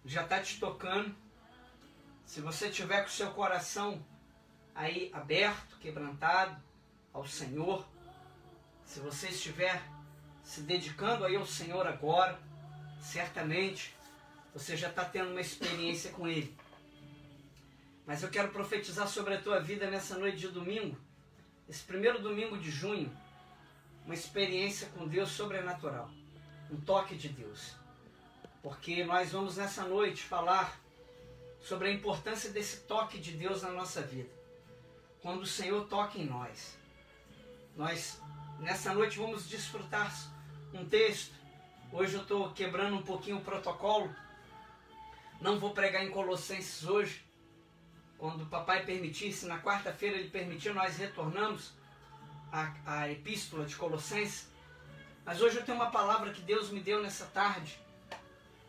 já está te tocando. Se você tiver com o seu coração aí aberto, quebrantado ao Senhor, se você estiver se dedicando aí ao Senhor agora, certamente você já está tendo uma experiência com Ele. Mas eu quero profetizar sobre a tua vida nessa noite de domingo, esse primeiro domingo de junho, uma experiência com Deus sobrenatural, um toque de Deus. Porque nós vamos nessa noite falar sobre a importância desse toque de Deus na nossa vida. Quando o Senhor toca em nós. Nós, nessa noite, vamos desfrutar um texto. Hoje eu estou quebrando um pouquinho o protocolo. Não vou pregar em Colossenses hoje. Quando o papai permitir, se na quarta-feira ele permitir, nós retornamos à epístola de Colossenses. Mas hoje eu tenho uma palavra que Deus me deu nessa tarde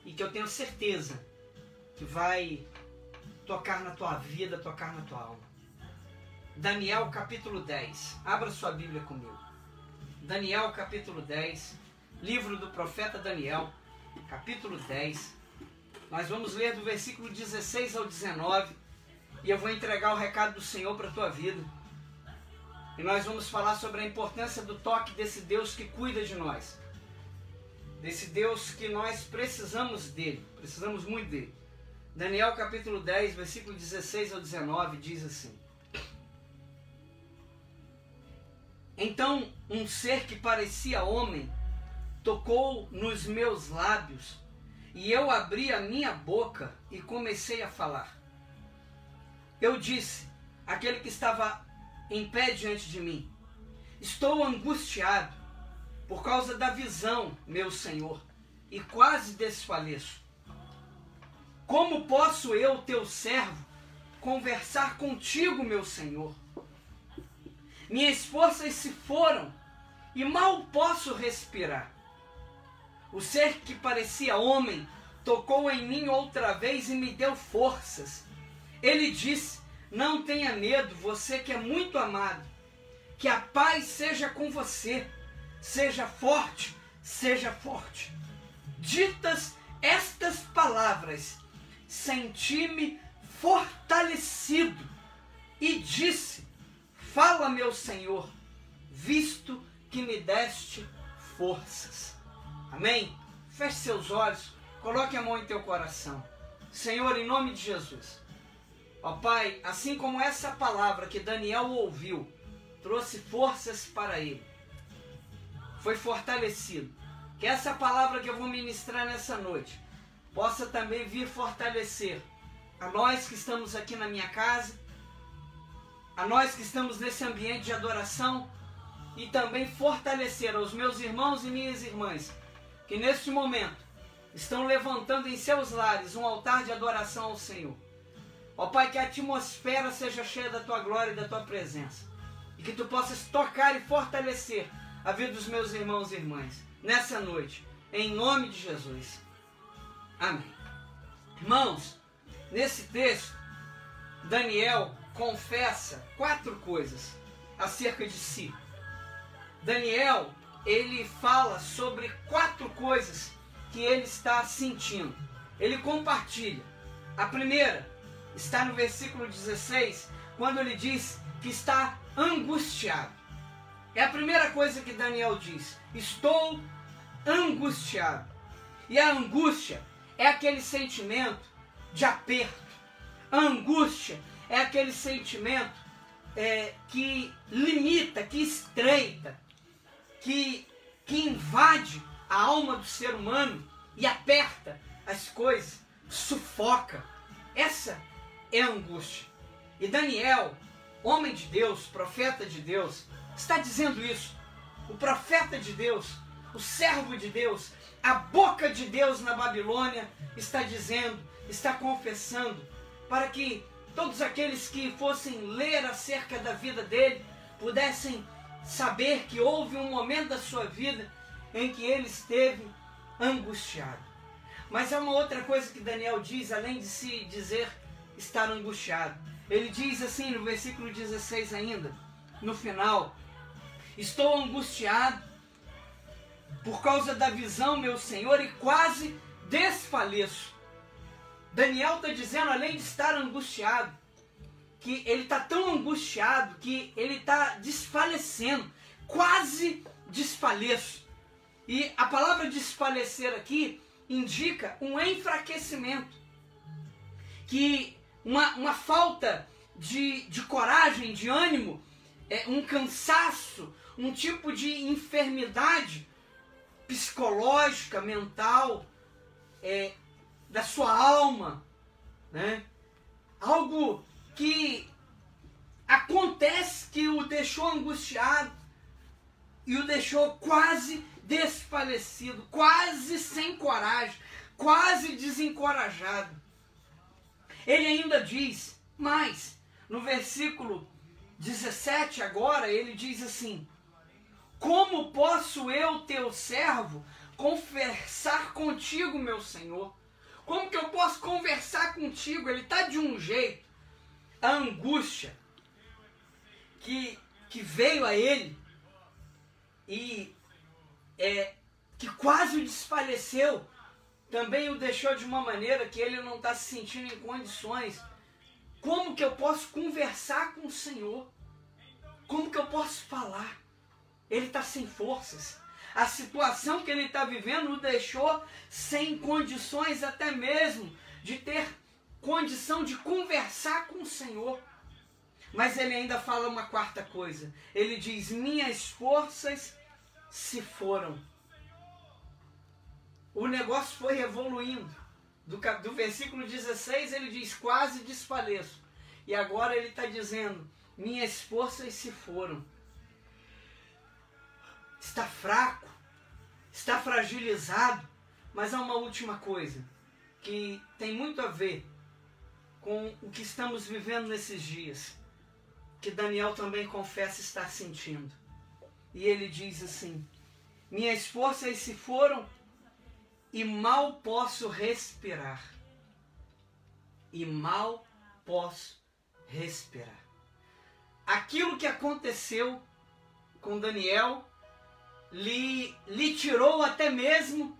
e que eu tenho certeza que vai tocar na tua vida, tocar na tua alma. Daniel capítulo 10. Abra sua Bíblia comigo. Daniel capítulo 10. Livro do profeta Daniel, capítulo 10. Nós vamos ler do versículo 16 ao 19. E eu vou entregar o recado do Senhor para a tua vida. E nós vamos falar sobre a importância do toque desse Deus que cuida de nós. Desse Deus que nós precisamos dele. Precisamos muito dele. Daniel capítulo 10, versículo 16 ao 19 diz assim: Então um ser que parecia homem tocou nos meus lábios, e eu abri a minha boca e comecei a falar. Eu disse àquele que estava em pé diante de mim: Estou angustiado por causa da visão, meu Senhor, e quase desfaleço. Como posso eu, teu servo, conversar contigo, meu Senhor? Minhas forças se foram e mal posso respirar. O ser que parecia homem tocou em mim outra vez e me deu forças. Ele disse: Não tenha medo, você que é muito amado. Que a paz seja com você. Seja forte, seja forte. Ditas estas palavras, senti-me fortalecido e disse: Fala, meu Senhor, visto que me deste forças. Amém? Feche seus olhos, coloque a mão em teu coração. Senhor, em nome de Jesus. Ó Pai, assim como essa palavra que Daniel ouviu trouxe forças para ele, foi fortalecido, que essa palavra que eu vou ministrar nessa noite possa também vir fortalecer a nós que estamos aqui na minha casa, a nós que estamos nesse ambiente de adoração, e também fortalecer aos meus irmãos e minhas irmãs que neste momento estão levantando em seus lares um altar de adoração ao Senhor. Ó Pai, que a atmosfera seja cheia da Tua glória e da Tua presença, e que Tu possas tocar e fortalecer a vida dos meus irmãos e irmãs nessa noite, em nome de Jesus. Amém. Irmãos, nesse texto, Daniel confessa 4 coisas acerca de si. Daniel, ele fala sobre 4 coisas que ele está sentindo. Ele compartilha. A primeira está no versículo 16, quando ele diz que está angustiado. É a primeira coisa que Daniel diz: estou angustiado. E a angústia é aquele sentimento de aperto. A angústia é aquele sentimento que limita, que estreita, que invade a alma do ser humano e aperta as coisas, sufoca. Essa é a angústia. E Daniel, homem de Deus, profeta de Deus, está dizendo isso. O profeta de Deus, o servo de Deus, a boca de Deus na Babilônia está dizendo, está confessando, para que todos aqueles que fossem ler acerca da vida dele pudessem saber que houve um momento da sua vida em que ele esteve angustiado. Mas há uma outra coisa que Daniel diz, além de se dizer estar angustiado. Ele diz assim no versículo 16 ainda, no final: estou angustiado por causa da visão, meu Senhor, e quase desfaleço. Daniel está dizendo, além de estar angustiado, que ele está tão angustiado que ele está desfalecendo, quase desfaleço. E a palavra desfalecer aqui indica um enfraquecimento, que uma falta de coragem, de ânimo, um cansaço, um tipo de enfermidade psicológica, mental, da sua alma, né? Algo que acontece que o deixou angustiado e o deixou quase desfalecido, quase sem coragem, quase desencorajado. Ele ainda diz, mas no versículo 17 agora, ele diz assim: como posso eu, teu servo, conversar contigo, meu Senhor? Como que eu posso conversar contigo? Ele está de um jeito, a angústia que veio a ele e que quase o desfaleceu, também o deixou de uma maneira que ele não está se sentindo em condições. Como que eu posso conversar com o Senhor? Como que eu posso falar? Ele está sem forças. A situação que ele está vivendo o deixou sem condições até mesmo de ter condição de conversar com o Senhor. Mas ele ainda fala uma quarta coisa. Ele diz, minhas forças se foram. O negócio foi evoluindo. Do versículo 16 ele diz, quase desfaleço. E agora ele está dizendo, minhas forças se foram. Está fraco, está fragilizado, mas há uma última coisa que tem muito a ver com o que estamos vivendo nesses dias, que Daniel também confessa estar sentindo. E ele diz assim, minhas forças se foram e mal posso respirar. E mal posso respirar. Aquilo que aconteceu com Daniel lhe tirou até mesmo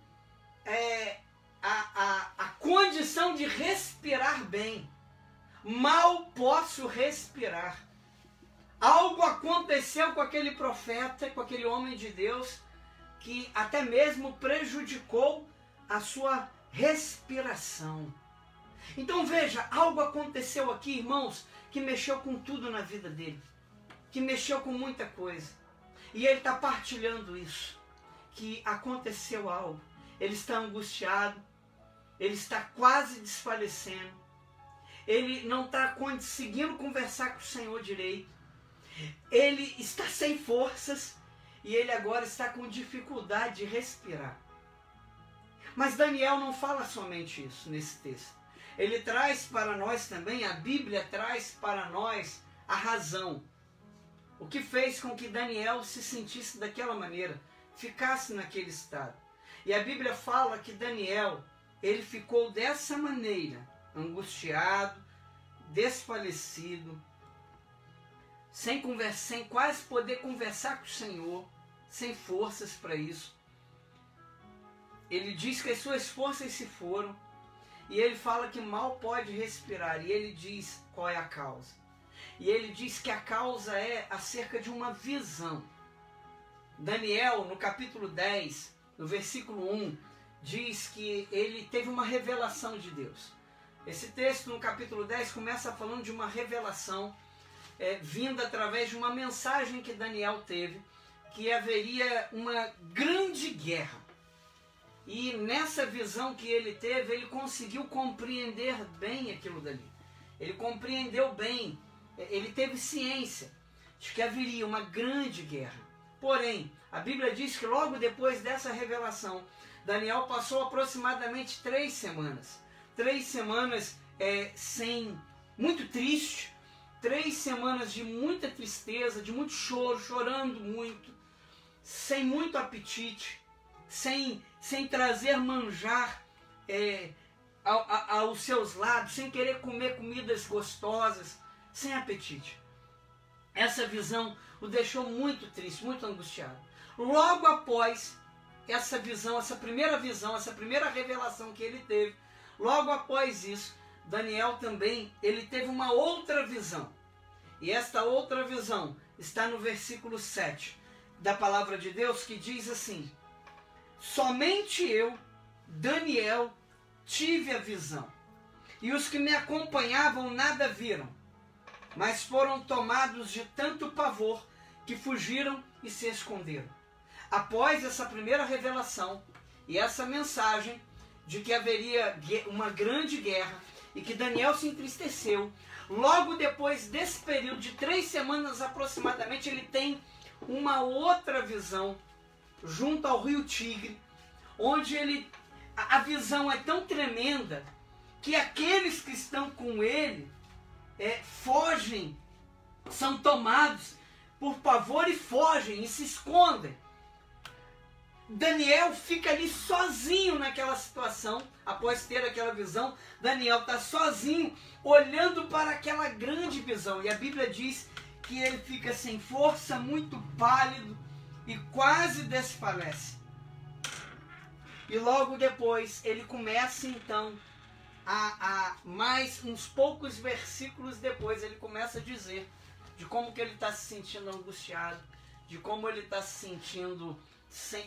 a condição de respirar bem. Mal posso respirar. Algo aconteceu com aquele profeta, com aquele homem de Deus, que até mesmo prejudicou a sua respiração. Então veja, algo aconteceu aqui, irmãos, que mexeu com tudo na vida dele, que mexeu com muita coisa. E ele está partilhando isso, que aconteceu algo. Ele está angustiado, ele está quase desfalecendo, ele não está conseguindo conversar com o Senhor direito, ele está sem forças e ele agora está com dificuldade de respirar. Mas Daniel não fala somente isso nesse texto. Ele traz para nós também, a Bíblia traz para nós a razão. O que fez com que Daniel se sentisse daquela maneira, ficasse naquele estado. E a Bíblia fala que Daniel, ele ficou dessa maneira, angustiado, desfalecido, sem quase poder conversar com o Senhor, sem forças para isso. Ele diz que as suas forças se foram, e ele fala que mal pode respirar, e ele diz qual é a causa. E ele diz que a causa é acerca de uma visão. Daniel, no capítulo 10, no versículo 1, diz que ele teve uma revelação de Deus. Esse texto, no capítulo 10, começa falando de uma revelação vinda através de uma mensagem que Daniel teve, que haveria uma grande guerra. E nessa visão que ele teve, ele conseguiu compreender bem aquilo dali. Ele compreendeu bem, ele teve ciência de que haveria uma grande guerra. Porém, a Bíblia diz que logo depois dessa revelação, Daniel passou aproximadamente 3 semanas. 3 semanas muito triste, 3 semanas de muita tristeza, de muito choro, chorando muito, sem muito apetite, sem trazer manjar aos seus lábios, sem querer comer comidas gostosas, sem apetite. Essa visão o deixou muito triste, muito angustiado. Logo após essa visão, essa primeira revelação que ele teve, Logo após isso, Daniel também, ele teve uma outra visão. E esta outra visão está no versículo 7 da palavra de Deus, que diz assim: somente eu, Daniel, tive a visão, e os que me acompanhavam nada viram, mas foram tomados de tanto pavor que fugiram e se esconderam. Após essa primeira revelação e essa mensagem de que haveria uma grande guerra e que Daniel se entristeceu, logo depois desse período de 3 semanas aproximadamente, ele tem uma outra visão junto ao rio Tigre, onde a visão é tão tremenda que aqueles que estão com ele fogem, são tomados por pavor e fogem e se escondem. Daniel fica ali sozinho naquela situação, após ter aquela visão. Daniel está sozinho, olhando para aquela grande visão. E a Bíblia diz que ele fica sem força, muito pálido e quase desfalece. E logo depois ele começa então, mais uns poucos versículos depois, ele começa a dizer de como que ele está se sentindo angustiado, de como ele está se sentindo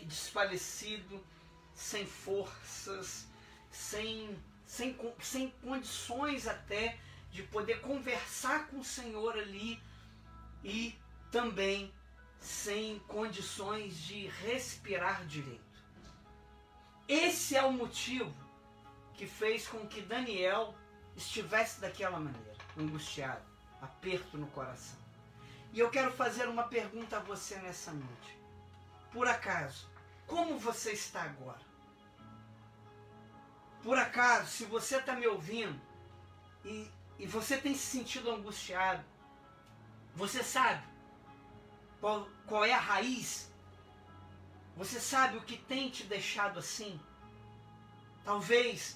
desfalecido, sem forças, sem condições até de poder conversar com o Senhor ali, e também sem condições de respirar direito. Esse é o motivo que fez com que Daniel estivesse daquela maneira, angustiado, aperto no coração. E eu quero fazer uma pergunta a você nessa noite. Por acaso, como você está agora? Por acaso, se você está me ouvindo e você tem se sentido angustiado, você sabe qual é a raiz? Você sabe o que tem te deixado assim? Talvez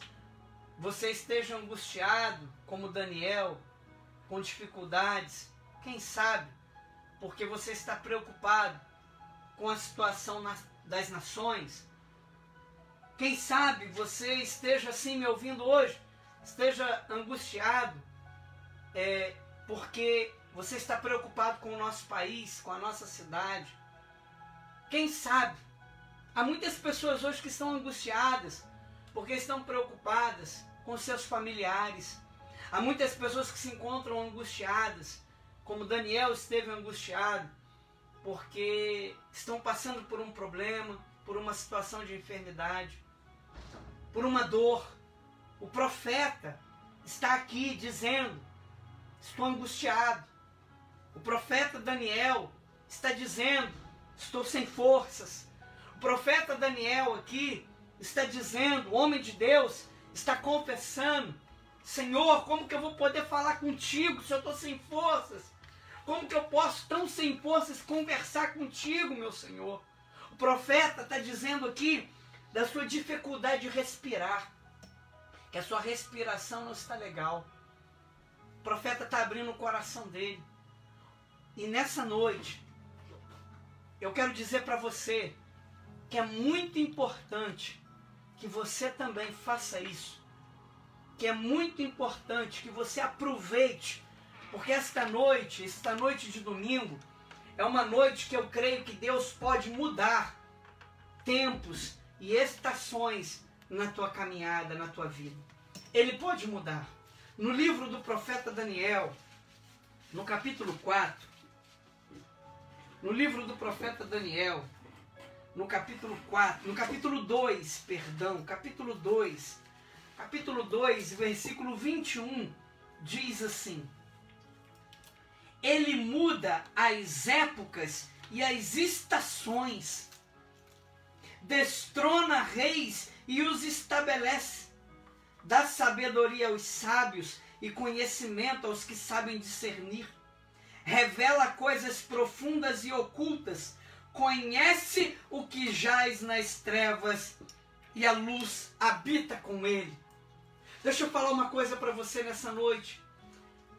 você esteja angustiado, como Daniel, com dificuldades. Quem sabe? Porque você está preocupado com a situação das nações. Quem sabe você esteja assim me ouvindo hoje, esteja angustiado, porque você está preocupado com o nosso país, com a nossa cidade. Quem sabe? Há muitas pessoas hoje que estão angustiadas, porque estão preocupadas com seus familiares. Há muitas pessoas que se encontram angustiadas, como Daniel esteve angustiado, porque estão passando por um problema, por uma situação de enfermidade, por uma dor. O profeta está aqui dizendo: estou angustiado. O profeta Daniel está dizendo: estou sem forças. O profeta Daniel aqui está dizendo, o homem de Deus está confessando: Senhor, como que eu vou poder falar contigo se eu estou sem forças? Como que eu posso, tão sem forças, conversar contigo, meu Senhor? O profeta está dizendo aqui da sua dificuldade de respirar, que a sua respiração não está legal. O profeta está abrindo o coração dele. E nessa noite, eu quero dizer para você que é muito importante que você também faça isso. Que é muito importante que você aproveite, porque esta noite de domingo, é uma noite que eu creio que Deus pode mudar tempos e estações na tua caminhada, na tua vida. Ele pode mudar. No livro do profeta Daniel, no capítulo 4, no livro do profeta Daniel, no capítulo 4, no capítulo 2, capítulo 2, versículo 21, diz assim: ele muda as épocas e as estações, destrona reis e os estabelece, dá sabedoria aos sábios e conhecimento aos que sabem discernir, revela coisas profundas e ocultas, conhece o que jaz nas trevas e a luz habita com ele. Deixa eu falar uma coisa para você nessa noite.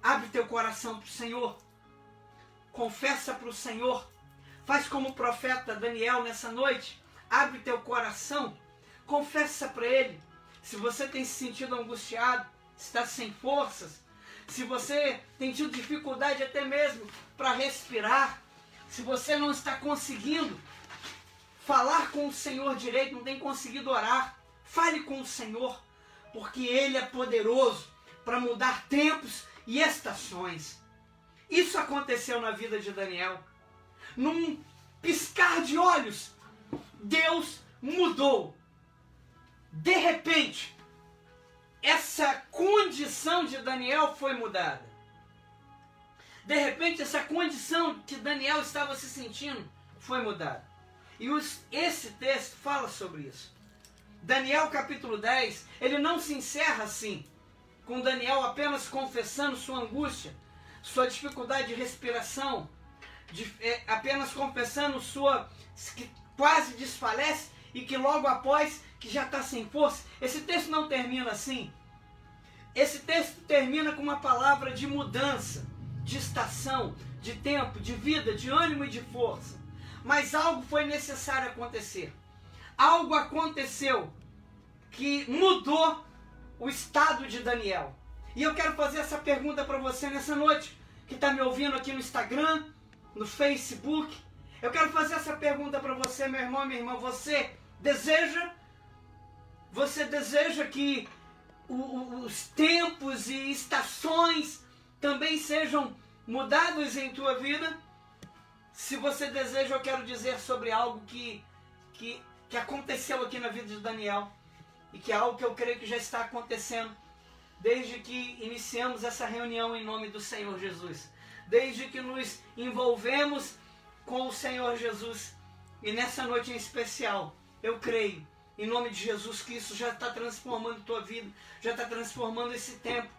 Abre teu coração para o Senhor. Confessa para o Senhor. Faz como o profeta Daniel nessa noite. Abre teu coração. Confessa para Ele. se você tem se sentido angustiado, está sem forças, se você tem tido dificuldade até mesmo para respirar, se você não está conseguindo falar com o Senhor direito, não tem conseguido orar, fale com o Senhor, porque Ele é poderoso para mudar tempos e estações. Isso aconteceu na vida de Daniel. Num piscar de olhos, Deus mudou. De repente, essa condição de Daniel foi mudada. De repente, essa condição que Daniel estava se sentindo foi mudada. E esse texto fala sobre isso. Daniel capítulo 10, ele não se encerra assim, com Daniel apenas confessando sua angústia, sua dificuldade de respiração, apenas confessando sua, que quase desfalece e que logo após, que já está sem força. Esse texto não termina assim. Esse texto termina com uma palavra de mudança, de estação, de tempo, de vida, de ânimo e de força. Mas algo foi necessário acontecer. Algo aconteceu que mudou o estado de Daniel. E eu quero fazer essa pergunta para você nessa noite, que está me ouvindo aqui no Instagram, no Facebook. Eu quero fazer essa pergunta para você, meu irmão, minha irmã. Você deseja que os tempos e estações também sejam mudados em tua vida? Se você deseja, eu quero dizer sobre algo que aconteceu aqui na vida de Daniel, e que é algo que eu creio que já está acontecendo desde que iniciamos essa reunião em nome do Senhor Jesus, desde que nos envolvemos com o Senhor Jesus. E nessa noite em especial, eu creio em nome de Jesus que isso já está transformando tua vida, já está transformando esse tempo,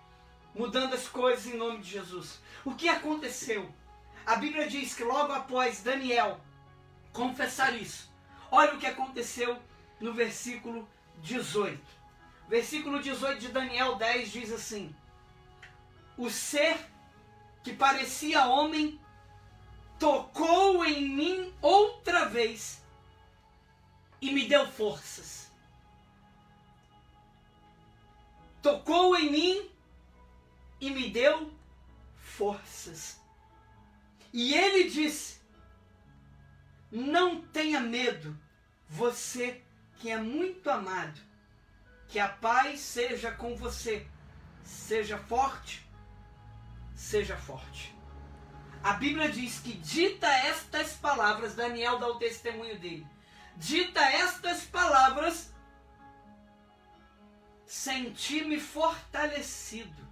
mudando as coisas em nome de Jesus. O que aconteceu? A Bíblia diz que logo após Daniel confessar isso, olha o que aconteceu no versículo 18. Versículo 18 de Daniel 10 diz assim: o ser que parecia homem tocou em mim outra vez e me deu forças. Tocou em mim e me deu forças. E ele disse: não tenha medo, você que é muito amado, que a paz seja com você, seja forte, seja forte. A Bíblia diz que dita estas palavras, Daniel dá o testemunho dele, dita estas palavras, senti-me fortalecido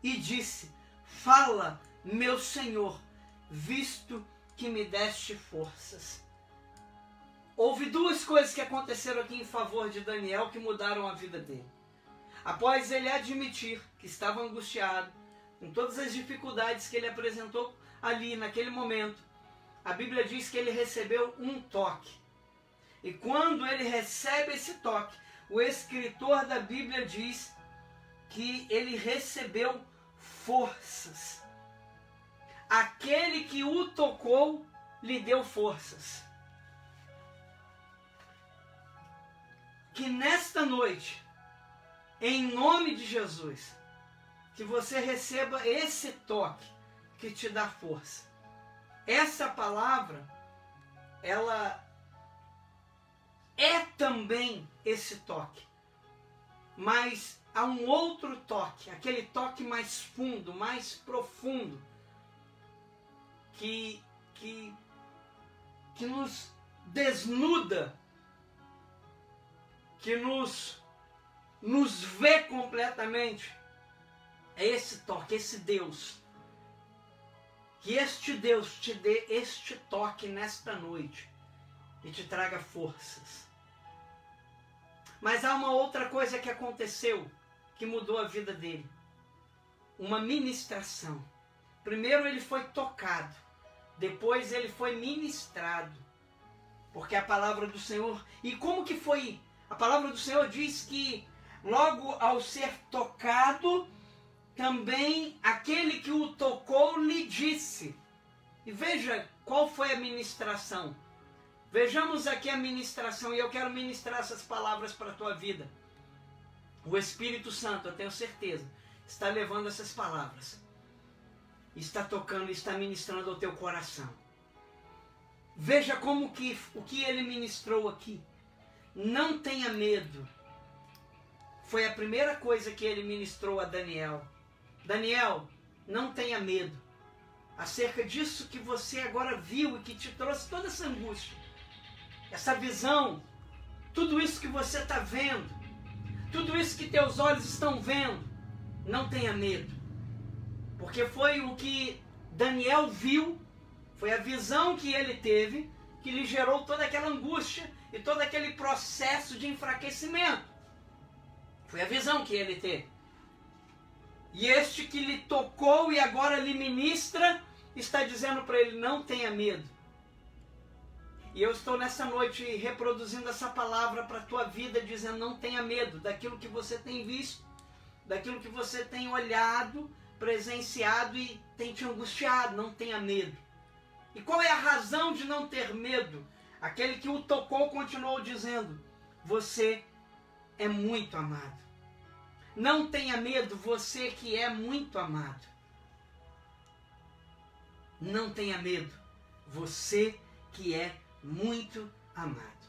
e disse: fala, meu Senhor, visto que me deste forças. Houve duas coisas que aconteceram aqui em favor de Daniel que mudaram a vida dele. Após ele admitir que estava angustiado, com todas as dificuldades que ele apresentou ali naquele momento, a Bíblia diz que ele recebeu um toque. E quando ele recebe esse toque, o escritor da Bíblia diz que ele recebeu forças. Aquele que o tocou lhe deu forças. Que nesta noite, em nome de Jesus, que você receba esse toque que te dá força. Essa palavra, ela é também esse toque. Mas há um outro toque, aquele toque mais fundo, mais profundo, que nos desnuda, que nos vê completamente. É esse toque, esse Deus. Que este Deus te dê este toque nesta noite e te traga forças. Mas há uma outra coisa que aconteceu que mudou a vida dele. Uma ministração. Primeiro ele foi tocado, depois ele foi ministrado. Porque a palavra do Senhor... E como que foi? A palavra do Senhor diz que logo ao ser tocado, também aquele que o tocou lhe disse. E veja qual foi a ministração. Vejamos aqui a ministração, e eu quero ministrar essas palavras para a tua vida. O Espírito Santo, eu tenho certeza, está levando essas palavras, está tocando, está ministrando ao teu coração. Veja como que o que ele ministrou aqui. Não tenha medo. Foi a primeira coisa que ele ministrou a Daniel. Daniel, não tenha medo. Acerca disso que você agora viu e que te trouxe toda essa angústia, essa visão, tudo isso que você está vendo, tudo isso que teus olhos estão vendo, não tenha medo. Porque foi o que Daniel viu, foi a visão que ele teve, que lhe gerou toda aquela angústia e todo aquele processo de enfraquecimento. Foi a visão que ele teve. E este que lhe tocou e agora lhe ministra, está dizendo para ele, não tenha medo. E eu estou nessa noite reproduzindo essa palavra para a tua vida, dizendo, não tenha medo daquilo que você tem visto, daquilo que você tem olhado, presenciado e tem te angustiado, não tenha medo. E qual é a razão de não ter medo? Aquele que o tocou continuou dizendo, você é muito amado. Não tenha medo, você que é muito amado. Não tenha medo, você que é muito amado.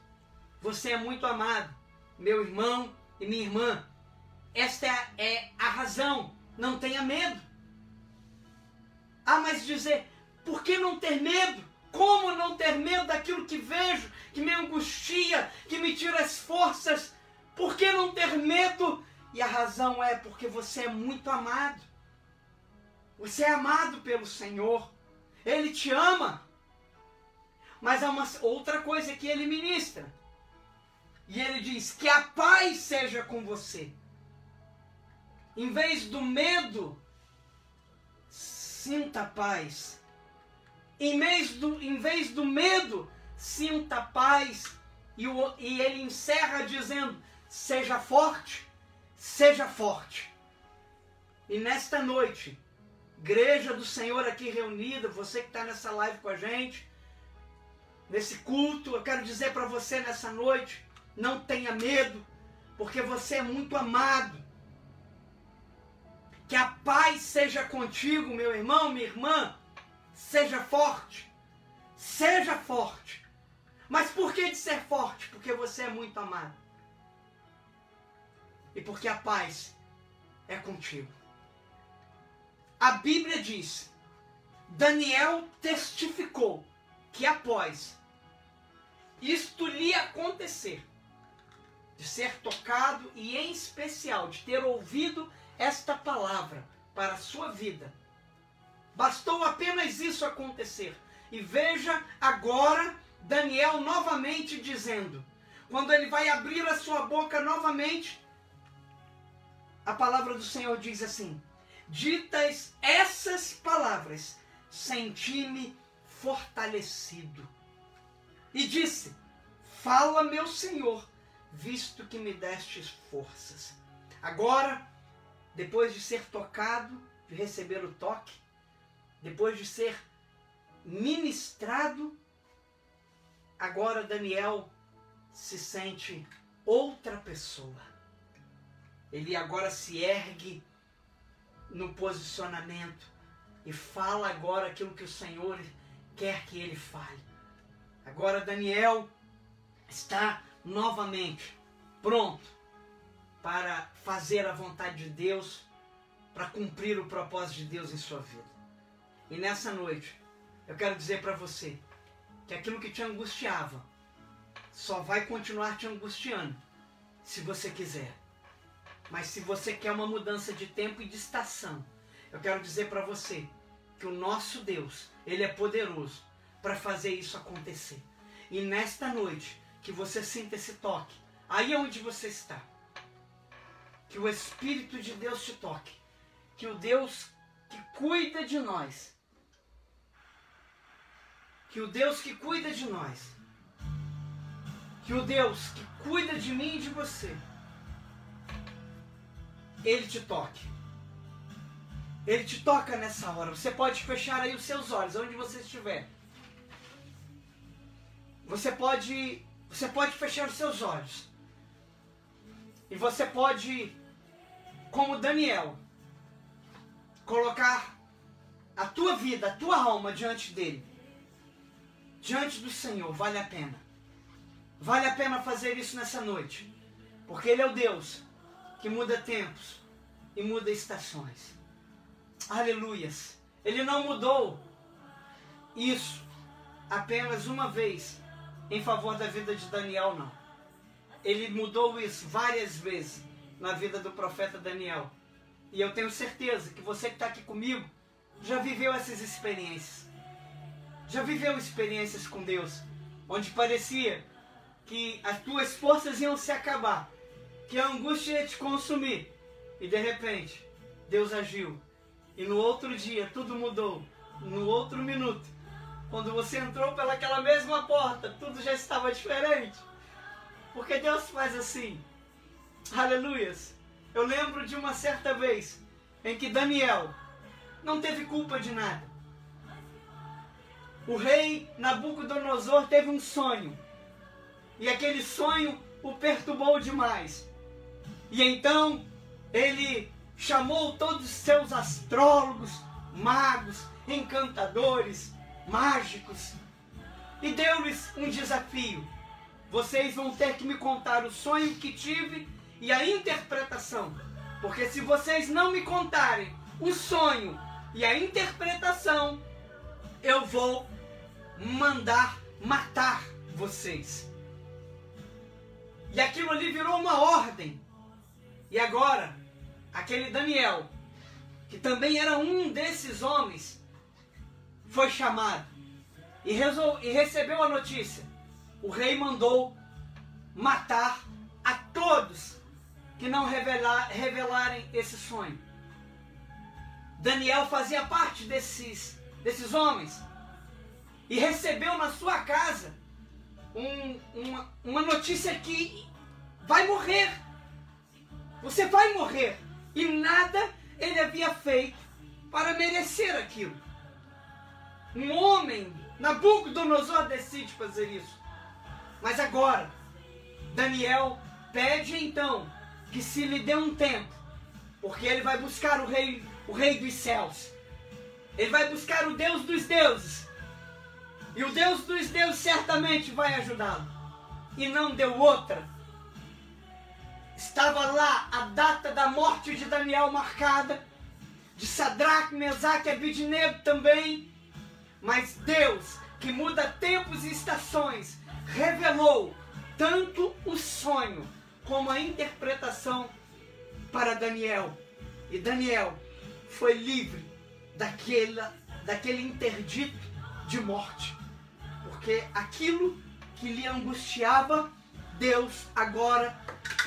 Você é muito amado, meu irmão e minha irmã. Esta é a razão, não tenha medo. Ah, mas dizer, por que não ter medo? Como não ter medo daquilo que vejo, que me angustia, que me tira as forças? Por que não ter medo? E a razão é porque você é muito amado. Você é amado pelo Senhor. Ele te ama. Mas há uma outra coisa que ele ministra. E ele diz, que a paz seja com você. Em vez do medo, sinta a paz. Em vez do medo, sinta a paz. E ele encerra dizendo, seja forte. Seja forte. E nesta noite, igreja do Senhor aqui reunida, você que está nessa live com a gente, nesse culto, eu quero dizer para você nessa noite, não tenha medo, porque você é muito amado. Que a paz seja contigo, meu irmão, minha irmã. Seja forte. Seja forte. Mas por que de ser forte? Porque você é muito amado. E porque a paz é contigo. A Bíblia diz, Daniel testificou que após isto lhe acontecer, de ser tocado e em especial de ter ouvido esta palavra para a sua vida, bastou apenas isso acontecer. E veja agora Daniel novamente dizendo, quando ele vai abrir a sua boca novamente, a palavra do Senhor diz assim, ditas essas palavras, senti-me fortalecido. E disse, fala meu Senhor, visto que me destes forças. Agora, depois de ser tocado, de receber o toque, depois de ser ministrado, agora Daniel se sente outra pessoa. Ele agora se ergue no posicionamento e fala agora aquilo que o Senhor quer que ele fale. Agora Daniel está novamente pronto para fazer a vontade de Deus, para cumprir o propósito de Deus em sua vida. E nessa noite, eu quero dizer para você que aquilo que te angustiava só vai continuar te angustiando se você quiser. Mas se você quer uma mudança de tempo e de estação, eu quero dizer para você que o nosso Deus, Ele é poderoso para fazer isso acontecer. E nesta noite, que você sinta esse toque, aí onde você está, que o Espírito de Deus te toque, que o Deus que cuida de nós, que o Deus que cuida de nós, que o Deus que cuida de mim e de você, Ele te toque. Ele te toca nessa hora. Você pode fechar aí os seus olhos, onde você estiver. Você pode fechar os seus olhos. E você pode como Daniel, colocar a tua vida, a tua alma diante dele, diante do Senhor, vale a pena. Vale a pena fazer isso nessa noite, porque Ele é o Deus que muda tempos e muda estações. Aleluias! Ele não mudou isso apenas uma vez em favor da vida de Daniel, não. Ele mudou isso várias vezes na vida do profeta Daniel. E eu tenho certeza que você que está aqui comigo já viveu essas experiências. Já viveu experiências com Deus, onde parecia que as tuas forças iam se acabar, que a angústia ia te consumir. E de repente, Deus agiu. E no outro dia, tudo mudou. No outro minuto, quando você entrou pelaquela mesma porta, tudo já estava diferente. Porque Deus faz assim. Aleluias. Eu lembro de uma certa vez em que Daniel não teve culpa de nada. O rei Nabucodonosor teve um sonho. E aquele sonho o perturbou demais. E então ele chamou todos os seus astrólogos, magos, encantadores, mágicos, e deu-lhes um desafio. Vocês vão ter que me contar o sonho que tive e a interpretação. Porque se vocês não me contarem o sonho e a interpretação, eu vou mandar matar vocês. E aquilo ali virou uma ordem. E agora, aquele Daniel, que também era um desses homens, foi chamado e recebeu a notícia. O rei mandou matar a todos que não revelarem esse sonho. Daniel fazia parte desses homens e recebeu na sua casa uma notícia que vai morrer. Você vai morrer. E nada ele havia feito para merecer aquilo. Um homem, Nabucodonosor, decide fazer isso. Mas agora, Daniel pede então que se lhe dê um tempo, porque ele vai buscar o rei dos céus. Ele vai buscar o Deus dos deuses. E o Deus dos deuses certamente vai ajudá-lo. E não deu outra. Estava lá a data da morte de Daniel marcada, de Sadraque, Mesaque e Abednego também. Mas Deus, que muda tempos e estações, revelou tanto o sonho como a interpretação para Daniel. E Daniel foi livre daquele interdito de morte. Porque aquilo que lhe angustiava, Deus agora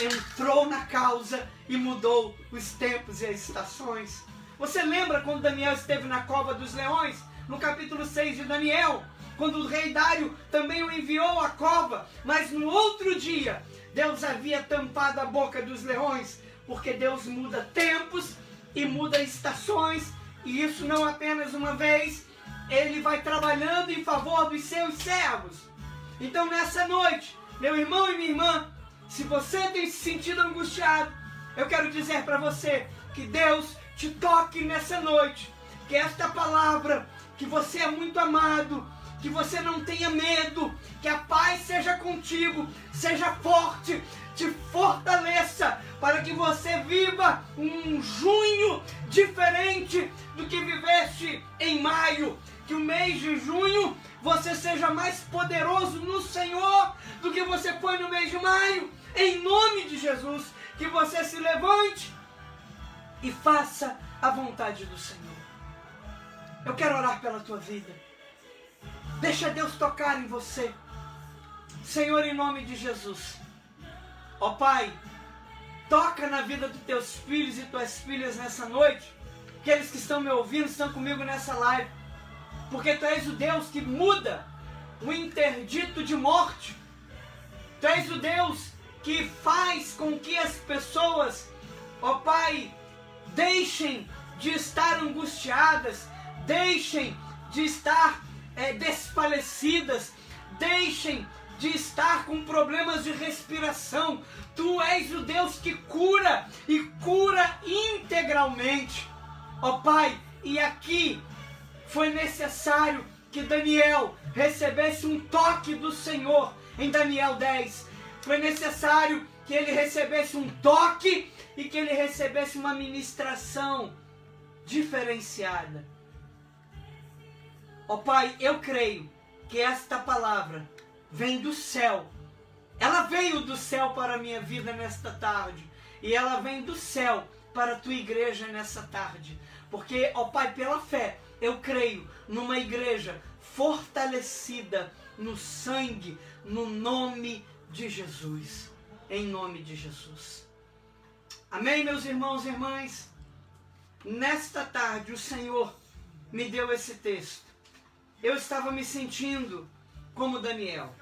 entrou na causa e mudou os tempos e as estações. Você lembra quando Daniel esteve na cova dos leões? No capítulo 6 de Daniel, quando o rei Dário também o enviou à cova, mas no outro dia, Deus havia tampado a boca dos leões, porque Deus muda tempos e muda estações, e isso não apenas uma vez, Ele vai trabalhando em favor dos seus servos. Então nessa noite, meu irmão e minha irmã, se você tem se sentido angustiado, eu quero dizer para você que Deus te toque nessa noite, que esta palavra, que você é muito amado, que você não tenha medo, que a paz seja contigo, seja forte, te fortaleça, para que você viva um junho diferente do que viveste em maio, que o mês de junho você seja mais poderoso no Senhor do que você foi no mês de maio, em nome de Jesus, que você se levante e faça a vontade do Senhor. Eu quero orar pela tua vida. Deixa Deus tocar em você. Senhor, em nome de Jesus. Ó Pai, toca na vida dos teus filhos e tuas filhas nessa noite. Aqueles que estão me ouvindo, estão comigo nessa live. Porque Tu és o Deus que muda o interdito de morte. Tu és o Deus que faz com que as pessoas, ó Pai, deixem de estar angustiadas, deixem de estar desfalecidas, deixem de estar com problemas de respiração. Tu és o Deus que cura e cura integralmente. Ó Pai, e aqui foi necessário que Daniel recebesse um toque do Senhor em Daniel 10. Foi necessário que ele recebesse um toque e que ele recebesse uma ministração diferenciada. Ó Pai, eu creio que esta palavra vem do céu. Ela veio do céu para a minha vida nesta tarde. E ela vem do céu para a tua igreja nessa tarde. Porque, ó Pai, pela fé, eu creio numa igreja fortalecida no sangue, no nome de Jesus. Em nome de Jesus. Amém, meus irmãos e irmãs? Nesta tarde o Senhor me deu esse texto. Eu estava me sentindo como Daniel.